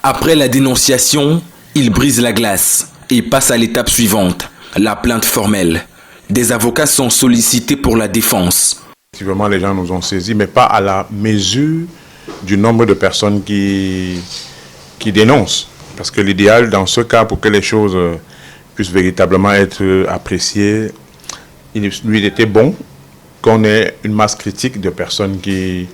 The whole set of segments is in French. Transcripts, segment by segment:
Après la dénonciation, il brise la glace et passe à l'étape suivante, la plainte formelle. Des avocats sont sollicités pour la défense. Effectivement, les gens nous ont saisis, mais pas à la mesure du nombre de personnes qui dénoncent. Parce que l'idéal, dans ce cas, pour que les choses puissent véritablement être appréciées, il était bon qu'on ait une masse critique de personnes qui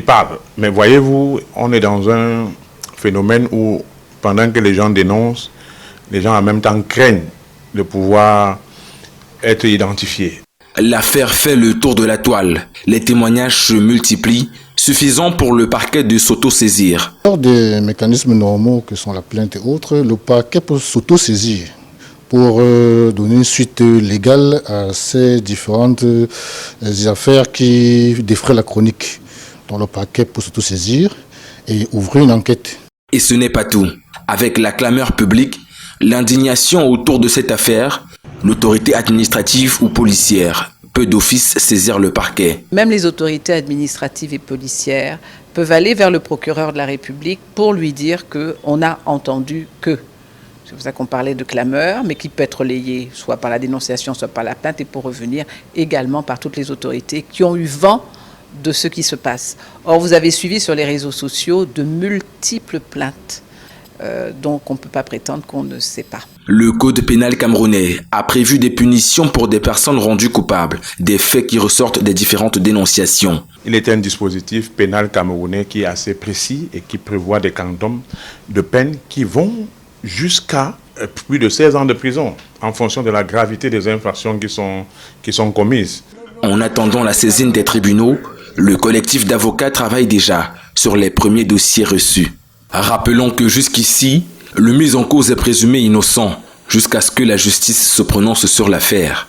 parlent. Mais voyez-vous, on est dans un phénomène où, pendant que les gens dénoncent, les gens en même temps craignent de pouvoir être identifiés. L'affaire fait le tour de la toile. Les témoignages se multiplient, suffisant pour le parquet de s'autosaisir. Lors des mécanismes normaux que sont la plainte et autres, le parquet peut s'autosaisir pour donner une suite légale à ces différentes affaires qui défraient la chronique. Donc le parquet peut s'autosaisir et ouvrir une enquête. Et ce n'est pas tout. Avec la clameur publique, l'indignation autour de cette affaire, l'autorité administrative ou policière peut d'office saisir le parquet. Même les autorités administratives et policières peuvent aller vers le procureur de la République pour lui dire qu'on a entendu que. C'est pour ça qu'on parlait de clameur, mais qui peut être relayé soit par la dénonciation, soit par la plainte, et pour revenir également par toutes les autorités qui ont eu vent de ce qui se passe. Or, vous avez suivi sur les réseaux sociaux de multiples plaintes. Donc, on ne peut pas prétendre qu'on ne sait pas. Le code pénal camerounais a prévu des punitions pour des personnes rendues coupables, des faits qui ressortent des différentes dénonciations. Il est un dispositif pénal camerounais qui est assez précis et qui prévoit des quantums de peine qui vont jusqu'à plus de 16 ans de prison, en fonction de la gravité des infractions qui sont commises. En attendant la saisine des tribunaux, le collectif d'avocats travaille déjà sur les premiers dossiers reçus. Rappelons que jusqu'ici, le mis en cause est présumé innocent, jusqu'à ce que la justice se prononce sur l'affaire.